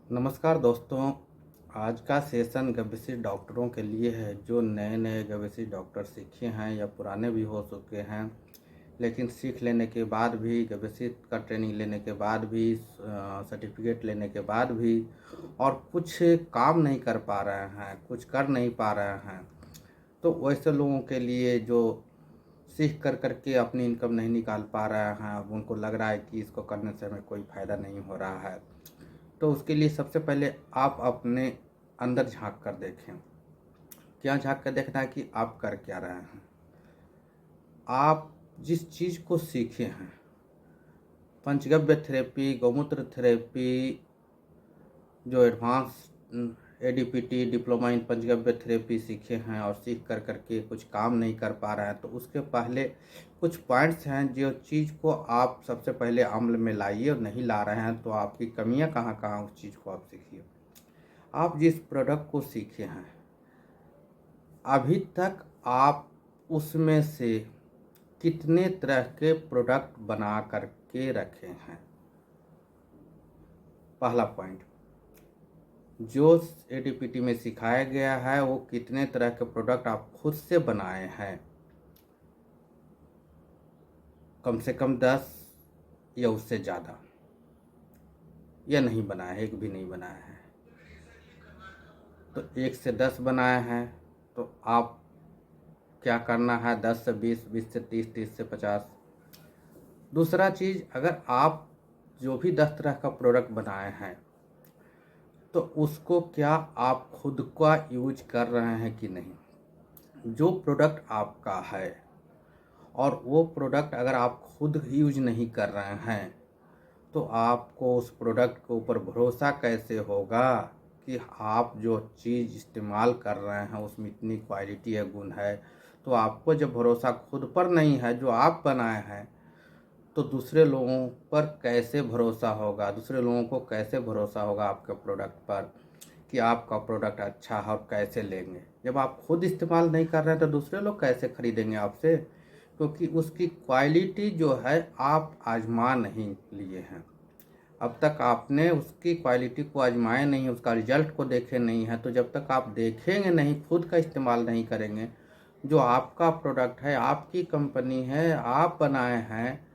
नमस्कार दोस्तों। आज का सेशन गवेषी डॉक्टरों के लिए है जो नए नए गवेषी डॉक्टर सीखे हैं या पुराने भी हो चुके हैं, लेकिन सीख लेने के बाद भी, गवेषी का ट्रेनिंग लेने के बाद भी, सर्टिफिकेट लेने के बाद भी और कुछ काम नहीं कर पा रहे हैं, कुछ कर नहीं पा रहे हैं। तो वैसे लोगों के लिए जो सीख कर करके अपनी इनकम नहीं निकाल पा रहे हैं, अब उनको लग रहा है कि इसको करने से हमें कोई फ़ायदा नहीं हो रहा है, तो उसके लिए सबसे पहले आप अपने अंदर झांक कर देखें। क्या झांक कर देखना है कि आप कर क्या रहे हैं। आप जिस चीज़ को सीखे हैं, पंचगव्य थेरेपी, गौमूत्र थेरेपी, जो advance ADPT diploma in panchagavya therapy सीखे हैं और सीख कर करके कुछ काम नहीं कर पा रहे हैं, तो उसके पहले कुछ पॉइंट्स हैं जो चीज़ को आप सबसे पहले अमल में लाइए। और नहीं ला रहे हैं तो आपकी कमियां कहाँ कहाँ, उस चीज़ को आप सीखिए। आप जिस प्रोडक्ट को सीखे हैं, अभी तक आप उसमें से कितने तरह के प्रोडक्ट बना करके रखे हैं। पहला पॉइंट, जो एडीपीटी में सिखाया गया है वो कितने तरह के प्रोडक्ट आप खुद से बनाए हैं। कम से कम 10 या उससे ज़्यादा, या नहीं बनाया है, एक भी नहीं बनाया है। तो 1 से 10 बनाए हैं तो आप क्या करना है, 10 से 20, 20 से 30, 30 से 50। दूसरा चीज़, अगर आप जो भी 10 तरह का प्रोडक्ट बनाए हैं तो उसको क्या आप खुद का यूज कर रहे हैं कि नहीं। जो प्रोडक्ट आपका है और वो प्रोडक्ट अगर आप खुद यूज नहीं कर रहे हैं तो आपको उस प्रोडक्ट के ऊपर भरोसा कैसे होगा कि आप जो चीज़ इस्तेमाल कर रहे हैं उसमें इतनी क्वालिटी है, गुण है। तो आपको जब भरोसा खुद पर नहीं है जो आप बनाए हैं, तो दूसरे लोगों पर कैसे भरोसा होगा, दूसरे लोगों को कैसे भरोसा होगा आपके प्रोडक्ट पर कि आपका प्रोडक्ट अच्छा है, और कैसे लेंगे। जब आप खुद इस्तेमाल नहीं कर रहे हैं तो दूसरे लोग कैसे खरीदेंगे आपसे, क्योंकि उसकी क्वालिटी जो है आप आजमा नहीं लिए हैं। अब तक आपने उसकी क्वालिटी को आजमाया नहीं, उसका रिजल्ट को देखे नहीं है। तो जब तक आप देखेंगे नहीं, खुद का इस्तेमाल नहीं करेंगे, जो आपका प्रोडक्ट है, आपकी कंपनी है, आप बनाए हैं,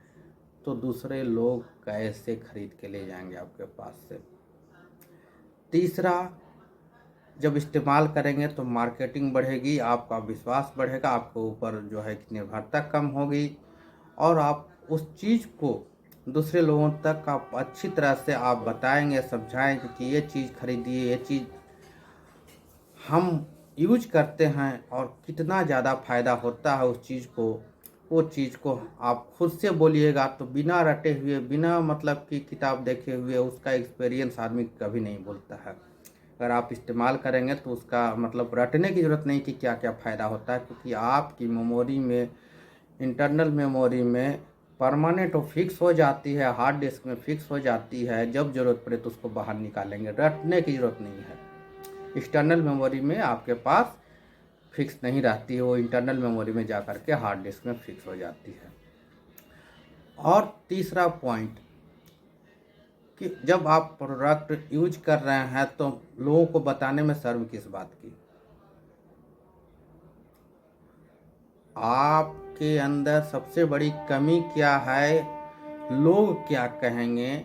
तो दूसरे लोग कैसे खरीद के ले जाएंगे आपके पास से। तीसरा, जब इस्तेमाल करेंगे तो मार्केटिंग बढ़ेगी, आपका विश्वास बढ़ेगा, आपके ऊपर जो है कि निर्भरता कम होगी, और आप उस चीज़ को दूसरे लोगों तक आप अच्छी तरह से आप बताएंगे, समझाएंगे कि ये चीज़ खरीदिए, ये चीज़ हम यूज करते हैं और कितना ज़्यादा फ़ायदा होता है उस चीज़ को। वो चीज़ को आप खुद से बोलिएगा, तो बिना रटे हुए, बिना मतलब कि किताब देखे हुए उसका एक्सपीरियंस आदमी कभी नहीं बोलता है। अगर आप इस्तेमाल करेंगे तो उसका मतलब रटने की ज़रूरत नहीं कि क्या क्या फ़ायदा होता है, क्योंकि आपकी मेमोरी में, इंटरनल मेमोरी में परमानेंट वो फिक्स हो जाती है, हार्ड डिस्क में फिक्स हो जाती है। जब ज़रूरत पड़े तो उसको बाहर निकालेंगे, रटने की ज़रूरत नहीं है। एक्सटर्नल मेमोरी में आपके पास फिक्स नहीं रहती है, वो इंटरनल मेमोरी में जा कर के हार्ड डिस्क में फिक्स हो जाती है। और तीसरा पॉइंट, कि जब आप प्रोडक्ट यूज कर रहे हैं तो लोगों को बताने में शर्म किस बात की। आपके अंदर सबसे बड़ी कमी क्या है, लोग क्या कहेंगे।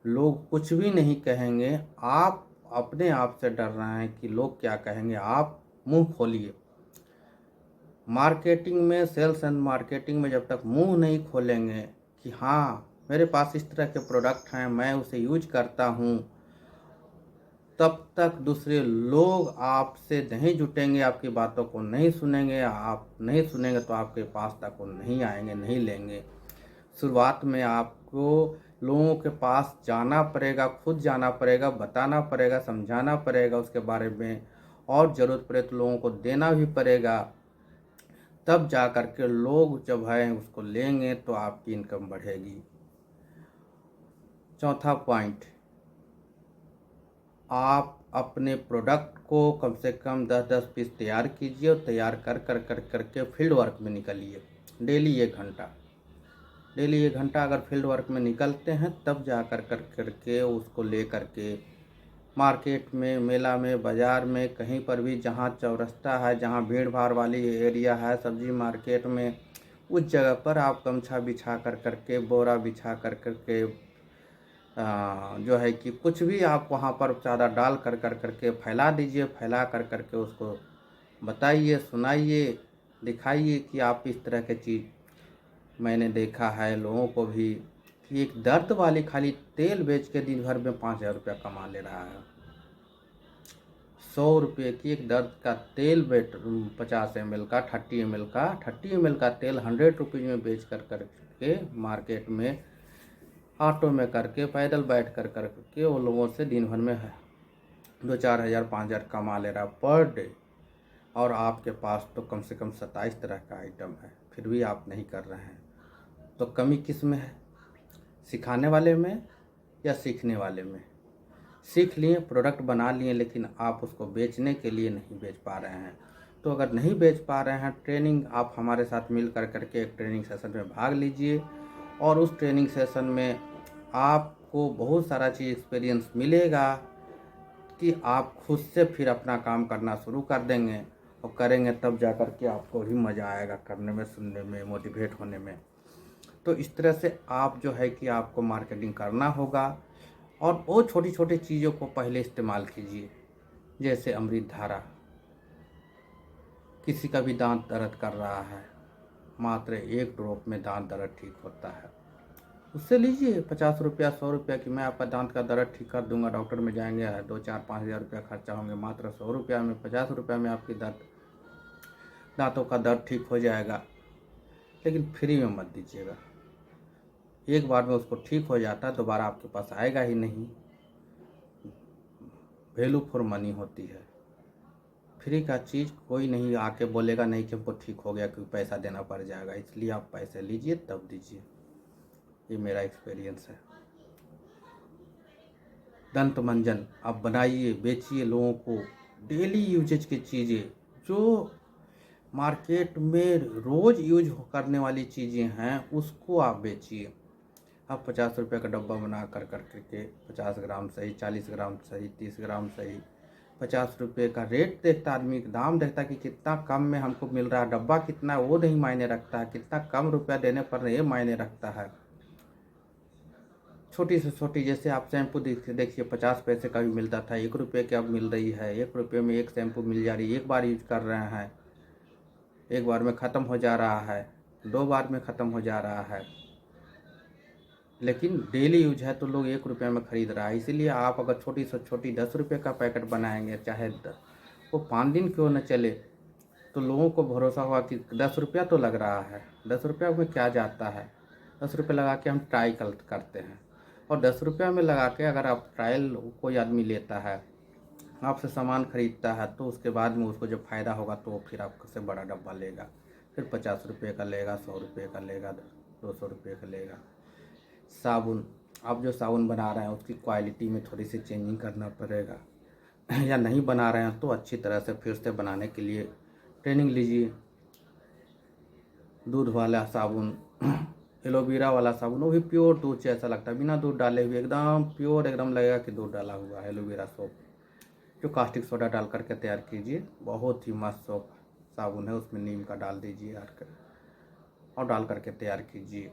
लोग कुछ भी नहीं कहेंगे, आप अपने आप से डर रहे हैं कि लोग क्या कहेंगे। आप मुंह खोलिए। मार्केटिंग में, सेल्स एंड मार्केटिंग में जब तक मुंह नहीं खोलेंगे कि हाँ मेरे पास इस तरह के प्रोडक्ट हैं, मैं उसे यूज करता हूँ, तब तक दूसरे लोग आपसे नहीं जुटेंगे, आपकी बातों को नहीं सुनेंगे। आप नहीं सुनेंगे तो आपके पास तक वो नहीं आएंगे, नहीं लेंगे। शुरुआत में आपको लोगों के पास जाना पड़ेगा, खुद जाना पड़ेगा, बताना पड़ेगा, समझाना पड़ेगा उसके बारे में, और ज़रूरत पड़े तो लोगों को देना भी पड़ेगा। तब जा कर के लोग जब है उसको लेंगे तो आपकी इनकम बढ़ेगी। चौथा पॉइंट, आप अपने प्रोडक्ट को कम से कम 10-10 पीस तैयार कीजिए, और तैयार कर के फील्ड वर्क में निकलिए। डेली 1 घंटा, डेली 1 घंटा अगर फील्ड वर्क में निकलते हैं, तब जा कर के उसको ले करके मार्केट में, मेला में, बाज़ार में, कहीं पर भी जहाँ चौरस्ता है, जहाँ भीड़ भाड़ वाली एरिया है, सब्जी मार्केट में, उस जगह पर आप गमछा बिछा कर करके, बोरा बिछा कर करके जो है कि कुछ भी आप वहाँ पर चादर डाल कर करके फैला दीजिए। फैला कर करके उसको बताइए, सुनाइए, दिखाइए कि आप इस तरह की चीज़ मैंने देखा है लोगों को भी कि एक दर्द वाली खाली तेल बेच के दिन भर में 5,000 रुपया कमा ले रहा है। 100 रुपये की एक दर्द का तेल 50 ml का, 30 ml का तेल 100 रुपीज़ में बेच कर करके मार्केट में ऑटो में करके, पैदल बैठ कर करके वो लोगों से दिन भर में 2-4 हज़ार 5,000 कमा ले रहा पर डे। और आपके पास तो कम से कम 27 तरह का आइटम है, फिर भी आप नहीं कर रहे हैं। तो कमी किस में है? सिखाने वाले में या सीखने वाले में? सीख लिए, प्रोडक्ट बना लिए, लेकिन आप उसको बेचने के लिए नहीं बेच पा रहे हैं। तो अगर नहीं बेच पा रहे हैं, ट्रेनिंग आप हमारे साथ मिल कर करके एक ट्रेनिंग सेशन में भाग लीजिए और उस ट्रेनिंग सेशन में आपको बहुत सारा चीज़ एक्सपीरियंस मिलेगा कि आप खुद से फिर अपना काम करना शुरू कर देंगे और करेंगे, तब जा कर के आपको भी मज़ा आएगा करने में, सुनने में, मोटिवेट होने में। तो इस तरह से आप जो है कि आपको मार्केटिंग करना होगा और बहुत छोटी छोटी चीज़ों को पहले इस्तेमाल कीजिए। जैसे अमृत धारा, किसी का भी दांत दर्द कर रहा है, मात्र 1 ड्रॉप में दांत दर्द ठीक होता है। उससे लीजिए 50 रुपया, 100 रुपया कि मैं आपका दांत का दर्द ठीक कर दूंगा। डॉक्टर में जाएंगे 2-4-5 हज़ार रुपया खर्चा होंगे, मात्र 100 रुपया में, 50 रुपया में आपकी दांतों का दर्द ठीक हो जाएगा। लेकिन फ्री में मत दीजिएगा। एक बार में उसको ठीक हो जाता है, दोबारा आपके पास आएगा ही नहीं। वैल्यू फॉर मनी होती है। फ्री का चीज़ कोई नहीं आके बोलेगा नहीं कि हमको ठीक हो गया, क्योंकि पैसा देना पड़ जाएगा। इसलिए आप पैसे लीजिए तब दीजिए। ये मेरा एक्सपीरियंस है। दंत मंजन आप बनाइए, बेचिए लोगों को। डेली यूजेज की चीज़ें जो मार्केट में रोज़ यूज करने वाली चीज़ें हैं, उसको आप बेचिए। आप 50 रुपये का डब्बा बना कर करके 50 ग्राम सही, 40 ग्राम सही, 30 ग्राम सही, 50 रुपये का रेट देखता आदमी, दाम देखता कि कितना कम में हमको मिल रहा है। डब्बा कितना वो नहीं मायने रखता है, कितना कम रुपया देने पर ये मायने रखता है। छोटी से छोटी, जैसे आप शैम्पू देखिए 50 पैसे का भी मिलता था, 1 रुपये की अब मिल रही है। 1 रुपये में एक शैम्पू मिल जा रही है। एक बार यूज कर रहे हैं, एक बार में ख़त्म हो जा रहा है, 2 बार में ख़त्म हो जा रहा है। लेकिन डेली यूज है तो लोग 1 रुपये में ख़रीद रहा है। इसीलिए आप अगर छोटी से छोटी 10 रुपये का पैकेट बनाएंगे, चाहे वो 5 दिन क्यों न चले, तो लोगों को भरोसा होगा कि 10 रुपया तो लग रहा है, 10 रुपया में क्या जाता है। 10 रुपये लगा के हम ट्राई करते हैं, और 10 रुपया में लगा के अगर आप ट्रायल कोई आदमी लेता है, आपसे सामान खरीदता है, तो उसके बाद में उसको जब फ़ायदा होगा तो वो फिर आपसे बड़ा डब्बा लेगा, फिर 50 रुपये का लेगा, 100 रुपये का लेगा, 200 रुपये का लेगा। साबुन, आप जो साबुन बना रहे हैं उसकी क्वालिटी में थोड़ी सी चेंजिंग करना पड़ेगा, या नहीं बना रहे हैं तो अच्छी तरह से फिर से बनाने के लिए ट्रेनिंग लीजिए। दूध वाला साबुन, एलोवेरा वाला साबुन, वो भी प्योर दूध जैसा लगता है, बिना दूध डाले हुए एकदम प्योर, एकदम लगेगा कि दूध डाला हुआ है। एलोवेरा सोप जो कास्टिक सोडा डाल करके तैयार कीजिए, बहुत ही मस्त सोप साबुन है। उसमें नीम का डाल दीजिए और डाल करके तैयार कीजिए,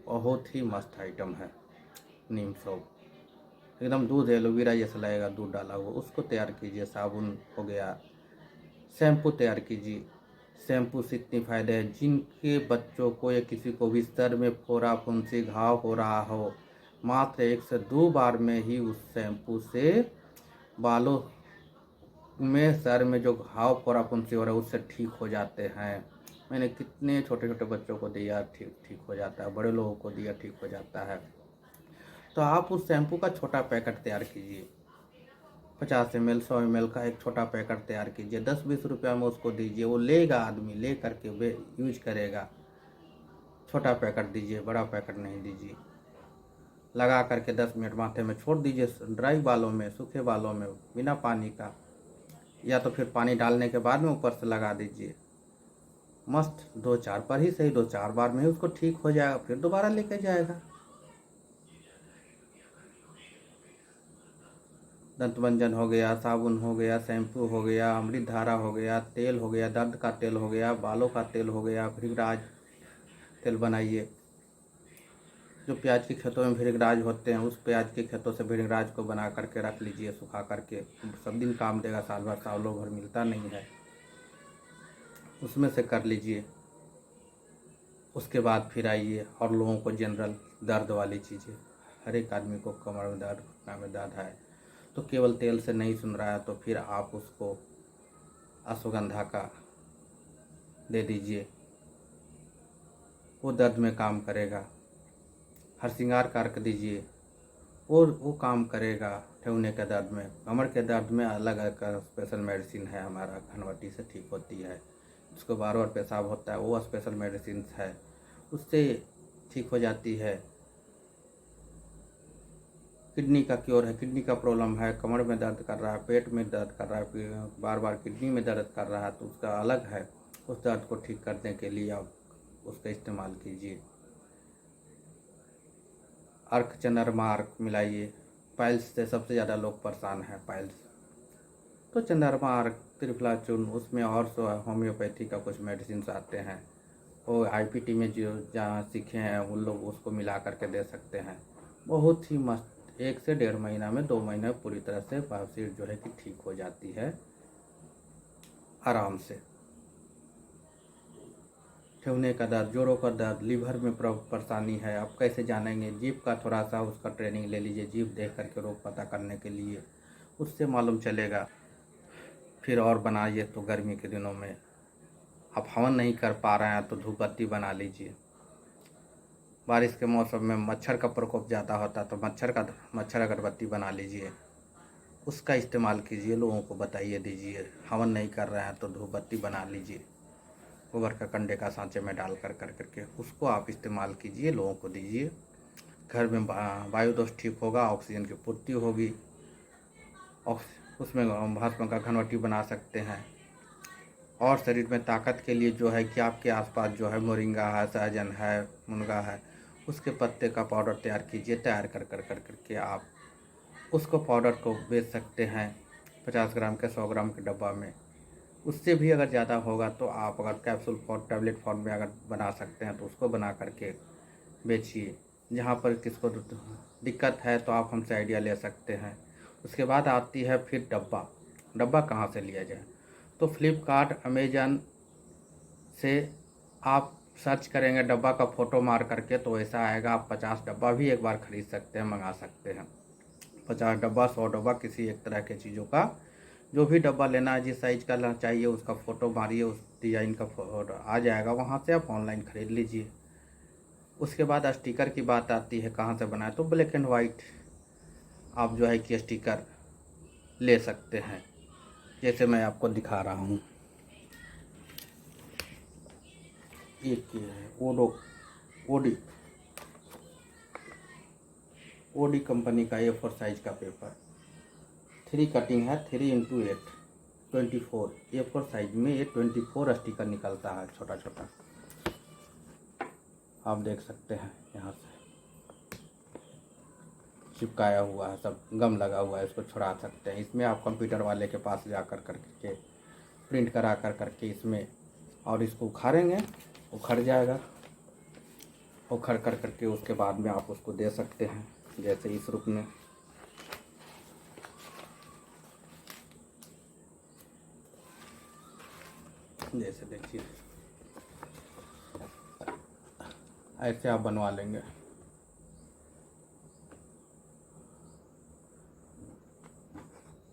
बहुत ही मस्त आइटम है नीम सोप। एकदम दूध एलोवेरा जैसा लगेगा, दूध डाला हुआ। उसको तैयार कीजिए, साबुन हो गया। शैम्पू तैयार कीजिए। शैम्पू से इतने फ़ायदे हैं, जिनके बच्चों को या किसी को भी सर में फोड़ा फुंसी घाव हो रहा हो, मात्र 1 से 2 बार में ही उस शैम्पू से बालों में, सर में जो घाव फोड़ा फुंसी हो रहा है उससे ठीक हो जाते हैं। मैंने कितने छोटे छोटे बच्चों को दिया, ठीक हो जाता है। बड़े लोगों को दिया, ठीक हो जाता है। तो आप उस शैम्पू का छोटा पैकेट तैयार कीजिए, 50 ml 100 ml का एक छोटा पैकेट तैयार कीजिए, 10-20 रुपया में उसको दीजिए। वो लेगा आदमी, ले करके वे यूज करेगा। छोटा पैकेट दीजिए, बड़ा पैकेट नहीं दीजिए। लगा करके 10 मिनट माथे में छोड़ दीजिए, ड्राई बालों में, सूखे बालों में, बिना पानी का, या तो फिर पानी डालने के बाद में ऊपर से लगा दीजिए। मस्त 2-4 पर ही सही, 2-4 बार में ही उसको ठीक हो जाएगा, फिर दोबारा लेके जाएगा। दंतमंजन हो गया, साबुन हो गया, शैम्पू हो गया, अमृतधारा हो गया, तेल हो गया, दर्द का तेल हो गया, बालों का तेल हो गया, भृंगराज तेल बनाइए। जो प्याज के खेतों में भृंगराज होते हैं, उस प्याज के खेतों से भृंगराज को बना करके रख लीजिए, सुखा करके। सब दिन काम देगा, साल भर सालों भर मिलता नहीं है, उसमें से कर लीजिए। उसके बाद फिर आइए और लोगों को जनरल दर्द वाली चीज़ें, हर एक आदमी को कमर में दर्द, घुटना में दर्द है, तो केवल तेल से नहीं सुन रहा है, तो फिर आप उसको अश्वगंधा का दे दीजिए, वो दर्द में काम करेगा। हरसिंगार का रख दीजिए, और वो काम करेगा ठेवने के दर्द में। कमर के दर्द में अलग अलग स्पेशल मेडिसिन है हमारा, घनवटी से ठीक होती है। उसको बार बार पेशाब होता है, वो स्पेशल मेडिसिन है, उससे ठीक हो जाती है। किडनी का क्योर है, किडनी का प्रॉब्लम है, कमर में दर्द कर रहा है, पेट में दर्द कर रहा है, बार बार किडनी में दर्द कर रहा है, तो उसका अलग है। उस दर्द को ठीक करने के लिए आप उसका इस्तेमाल कीजिए। अर्क चंद्रमा अर्क मिलाइए। पाइल्स से सबसे ज़्यादा लोग परेशान हैं, पाइल्स, तो चंद्रमा अर्क, त्रिफला चूर्ण, उसमें और सो होम्योपैथी का कुछ मेडिसिन आते हैं, वो आईपीटी में जो जहाँ सीखे हैं उन लोग उसको मिला करके दे सकते हैं। बहुत ही मस्त, 1 से 1.5 महीना में, 2 महीने में पूरी तरह से बवासीर जो है कि ठीक हो जाती है आराम से। ठेवने का दर्द, जोड़ों का दर्द, लीवर में परेशानी है, आप कैसे जानेंगे? जीभ का थोड़ा सा उसका ट्रेनिंग ले लीजिए, जीभ देख करके रोग पता करने के लिए, उससे मालूम चलेगा। फिर और बनाइए तो गर्मी के दिनों में आप हवन नहीं कर पा रहे हैं तो धूप बत्ती बना लीजिए। बारिश के मौसम में मच्छर का प्रकोप ज़्यादा होता है, तो मच्छर अगरबत्ती बना लीजिए, उसका इस्तेमाल कीजिए, लोगों को बताइए, दीजिए। हवन नहीं कर रहे हैं तो धूप बत्ती बना लीजिए, गोबर का कंडे का सांचे में डाल कर करके उसको आप इस्तेमाल कीजिए, लोगों को दीजिए। घर में वायु दोष ठीक होगा, ऑक्सीजन की पूर्ति होगी। उसमें भस्म का घनवटी बना सकते हैं। और शरीर में ताकत के लिए जो है कि आपके आसपास जो है मोरिंगा है, सहजन है, मुनगा है, उसके पत्ते का पाउडर तैयार कीजिए। तैयार कर कर कर करके आप उसको पाउडर को बेच सकते हैं 50 ग्राम के 100 ग्राम के डब्बा में। उससे भी अगर ज़्यादा होगा तो आप अगर कैप्सूल फॉर्म, टैबलेट फॉर्म में अगर बना सकते हैं तो उसको बना करके बेचिए। जहाँ पर किसको दिक्कत है तो आप हमसे आइडिया ले सकते हैं। उसके बाद आती है फिर डब्बा। डब्बा कहाँ से लिया जाए? तो फ्लिपकार्ट, अमेजन से आप सर्च करेंगे, डब्बा का फ़ोटो मार करके तो ऐसा आएगा। आप 50 डब्बा भी एक बार ख़रीद सकते हैं, मंगा सकते हैं। 50 डब्बा, 100 डब्बा, किसी एक तरह के चीज़ों का, जो भी डब्बा लेना है, जिस साइज़ का चाहिए उसका फ़ोटो मारिए, उस डिज़ाइन का फ़ोटो आ जाएगा, वहाँ से आप ऑनलाइन ख़रीद लीजिए। उसके बाद स्टिकर की बात आती है, कहाँ से बनाए? तो ब्लैक एंड वाइट आप जो है कि स्टिकर ले सकते हैं, जैसे मैं आपको दिखा रहा हूँ। एक ये है ओडी ओडी कंपनी का A4 साइज का पेपर, 3 कटिंग है, 3x8, 24 A4 साइज में ये 24 स्टिकर निकलता है, छोटा छोटा, आप देख सकते हैं। यहाँ से चिपकाया हुआ है, सब गम लगा हुआ है, इसको छुड़ा सकते हैं। इसमें आप कंप्यूटर वाले के पास जा कर करके प्रिंट करा कर करके इसमें, और इसको उखाड़ेंगे, उखड़ जाएगा। उखड़ कर करके उसके बाद में आप उसको दे सकते हैं, जैसे इस रूप में। जैसे देखिए ऐसे आप बनवा लेंगे।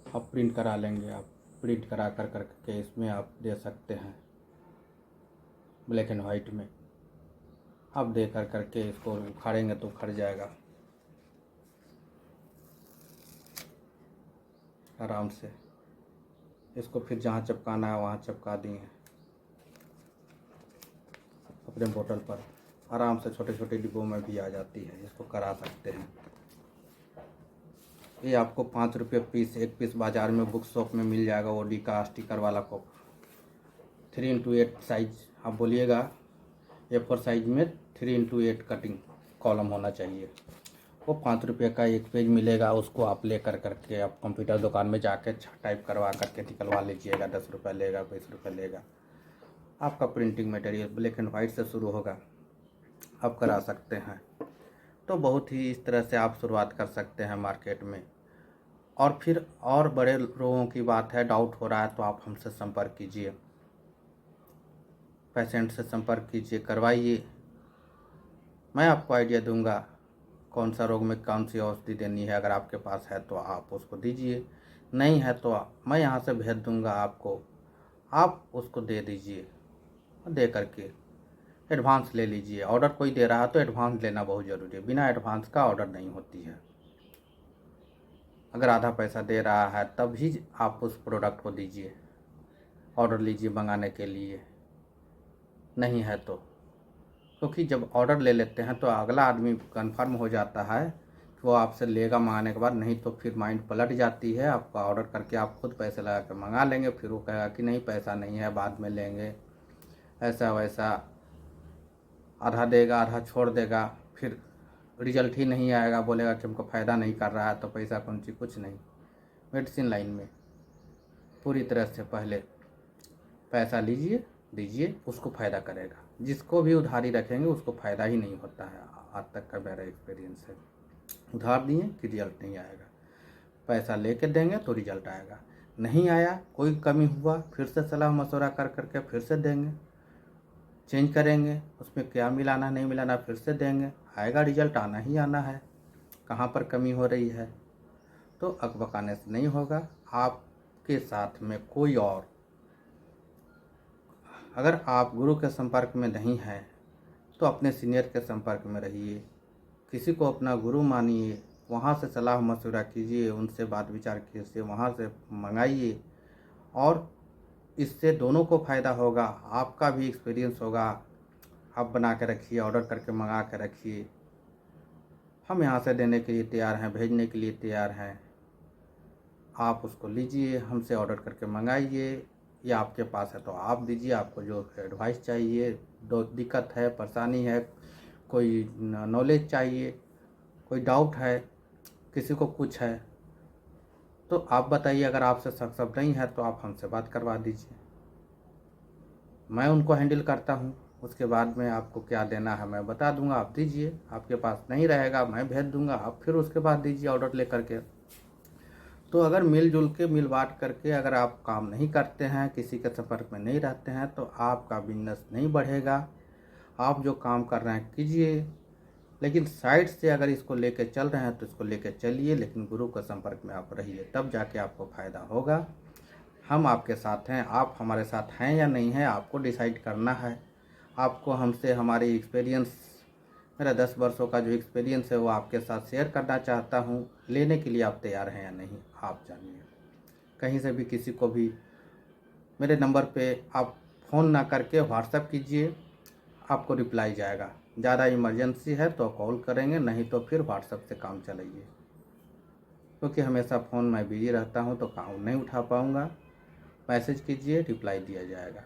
आप प्रिंट करा लेंगे, आप प्रिंट करा कर करके इसमें आप दे सकते हैं, ब्लैक एंड वाइट में। आप दे कर करके इसको उखाड़ेंगे तो उखड़ जाएगा आराम से। इसको फिर जहाँ चिपकाना है वहाँ चिपका दिए अपने बोतल पर, आराम से छोटे छोटे डिब्बों में भी आ जाती है, इसको करा सकते हैं। ये आपको 5 रुपये पीस, एक पीस बाज़ार में बुक शॉप में मिल जाएगा। ओडी का स्टिकर वाला कॉप, 3x8 साइज आप बोलिएगा, A4 साइज में 3x8 कटिंग कॉलम होना चाहिए। वो 5 रुपये का एक पेज मिलेगा, उसको आप ले करके आप कंप्यूटर दुकान में जाके टाइप करवा करके निकलवा लीजिएगा। 10 रुपये लेगा, 20 रुपये लेगा। आपका printing material black and white से शुरू होगा, आप करा सकते हैं। तो बहुत ही इस तरह से आप शुरुआत कर सकते हैं मार्केट में। और फिर और बड़े रोगों की बात है, डाउट हो रहा है तो आप हमसे संपर्क कीजिए, पेशेंट से संपर्क कीजिए, करवाइए। मैं आपको आइडिया दूंगा कौन सा रोग में कौन सी औषधि देनी है। अगर आपके पास है तो आप उसको दीजिए, नहीं है तो मैं यहाँ से भेज दूंगा आपको, आप उसको दे दीजिए। दे करके एडवांस ले लीजिए। ऑर्डर कोई दे रहा है तो एडवांस लेना बहुत ज़रूरी है, बिना एडवांस का ऑर्डर नहीं होती है। अगर आधा पैसा दे रहा है तब ही आप उस प्रोडक्ट को दीजिए, ऑर्डर लीजिए मंगाने के लिए, नहीं है तो। क्योंकि जब ऑर्डर ले लेते हैं तो अगला आदमी कंफर्म हो जाता है कि वो आपसे लेगा मंगाने के बाद, नहीं तो फिर माइंड पलट जाती है। आपका ऑर्डर करके आप खुद पैसे लगा कर मंगा लेंगे, फिर वो कहेगा कि नहीं पैसा नहीं है, बाद में लेंगे, ऐसा वैसा, आधा देगा आधा छोड़ देगा, फिर रिजल्ट ही नहीं आएगा, बोलेगा कि हमको फ़ायदा नहीं कर रहा है। तो पैसा कौन सी कुछ नहीं। मेडिसिन लाइन में पूरी तरह से पहले पैसा लीजिए, दीजिए, उसको फ़ायदा करेगा। जिसको भी उधारी रखेंगे उसको फ़ायदा ही नहीं होता है, आज तक का मेरा एक्सपीरियंस है। उधार दिए कि रिजल्ट नहीं आएगा, पैसा लेके देंगे तो रिजल्ट आएगा। नहीं आया, कोई कमी हुआ, फिर से सलाह मशवरा कर करके फिर से देंगे, चेंज करेंगे, उसमें क्या मिलाना नहीं मिलाना फिर से देंगे, आएगा रिजल्ट, आना ही आना है। कहाँ पर कमी हो रही है तो अकबकाने से नहीं होगा। आपके साथ में कोई और, अगर आप गुरु के संपर्क में नहीं हैं तो अपने सीनियर के संपर्क में रहिए, किसी को अपना गुरु मानिए, वहाँ से सलाह मशवरा कीजिए, उनसे बात विचार कीजिए, वहाँ से मंगाइए। और इससे दोनों को फ़ायदा होगा, आपका भी एक्सपीरियंस होगा। आप बना के रखिए, ऑर्डर करके मंगा के रखिए, हम यहाँ से देने के लिए तैयार हैं, भेजने के लिए तैयार हैं। आप उसको लीजिए, हमसे ऑर्डर करके मंगाइए, या आपके पास है तो आप दीजिए। आपको जो एडवाइस चाहिए, दो दिक्कत है, परेशानी है, कोई नॉलेज चाहिए, कोई डाउट है, किसी को कुछ है तो आप बताइए। अगर आपसे सक्षम नहीं है तो आप हमसे बात करवा दीजिए, मैं उनको हैंडल करता हूँ। उसके बाद में आपको क्या देना है मैं बता दूंगा, आप दीजिए। आपके पास नहीं रहेगा मैं भेज दूंगा, आप फिर उसके बाद दीजिए ऑर्डर ले करके। तो अगर मिलजुल के मिल बांट करके अगर आप काम नहीं करते हैं, किसी के संपर्क में नहीं रहते हैं तो आपका बिजनेस नहीं बढ़ेगा। आप जो काम कर रहे हैं कीजिए, लेकिन साइड से अगर इसको लेके चल रहे हैं तो इसको लेके चलिए, लेकिन गुरु के संपर्क में आप रहिए, तब जाके आपको फ़ायदा होगा। हम आपके साथ हैं, आप हमारे साथ हैं या नहीं हैं, आपको डिसाइड करना है। आपको हमसे हमारी एक्सपीरियंस, मेरा 10 वर्षों का जो एक्सपीरियंस है वो आपके साथ शेयर करना चाहता हूँ। लेने के लिए आप तैयार हैं या नहीं, आप जानिए। कहीं से भी किसी को भी मेरे नंबर पे आप फ़ोन ना करके व्हाट्सएप कीजिए, आपको रिप्लाई जाएगा। ज़्यादा इमरजेंसी है तो कॉल करेंगे, नहीं तो फिर व्हाट्सएप से काम चलाइए, क्योंकि हमेशा फ़ोन में बिजी रहता हूँ तो काम नहीं उठा पाऊँगा। मैसेज कीजिए, रिप्लाई दिया जाएगा।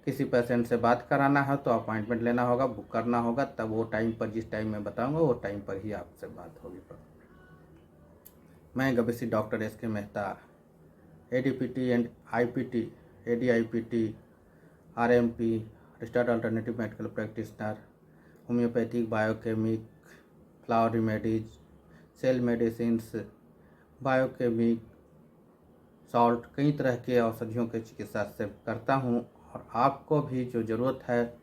किसी पेशेंट से बात कराना है तो अपॉइंटमेंट लेना होगा, बुक करना होगा, तब वो टाइम पर, जिस टाइम मैं बताऊंगा वो टाइम पर ही आपसे बात होगी। मैं गवेसी doctor SK Mehta, ADPT and IPT, ADIPT, RMP, registered alternative medical practitioner, homeopathic, biochemic, flower remedies, cell medicines, biochemic, salt, कई तरह के औषधियों के चिकित्सा से करता हूँ। और आपको भी जो ज़रूरत है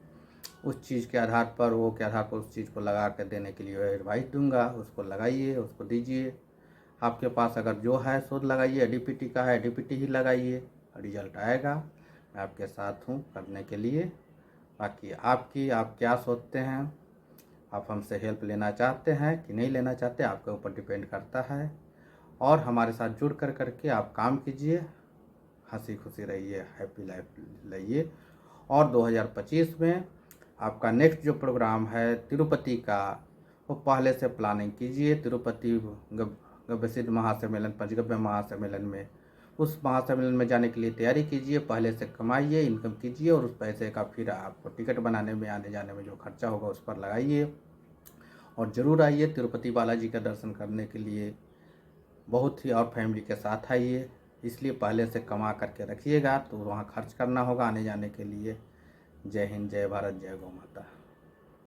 उस चीज़ के आधार पर, वो के आधार पर उस चीज़ को लगा कर देने के लिए एडवाइस दूंगा। उसको लगाइए, उसको दीजिए। आपके पास अगर जो है शोध लगाइए, ADPT का है ADPT ही लगाइए, रिजल्ट आएगा। मैं आपके साथ हूँ करने के लिए। बाकी आपकी, आप क्या सोचते हैं, आप हमसे हेल्प लेना चाहते हैं कि नहीं लेना चाहते, आपके ऊपर डिपेंड करता है। और हमारे साथ जुड़ कर करके आप काम कीजिए, हंसी खुशी रहिए, हैप्पी लाइफ लाइए। और 2025 में आपका नेक्स्ट जो प्रोग्राम है तिरुपति का, वो पहले से प्लानिंग कीजिए। तिरुपति गव्यसिद्ध महासम्मेलन, पंचगव्य महासम्मेलन में, उस महासम्मेलन में जाने के लिए तैयारी कीजिए। पहले से कमाइए, इनकम कीजिए, और उस पैसे का फिर आपको टिकट बनाने में, आने जाने में जो खर्चा होगा उस पर लगाइए। और ज़रूर आइए तिरुपति बालाजी का दर्शन करने के लिए, बहुत ही, और फैमिली के साथ आइए। इसलिए पहले से कमा करके रखिएगा, तो वहाँ खर्च करना होगा आने जाने के लिए। जय हिंद, जय भारत, जय गौ माता।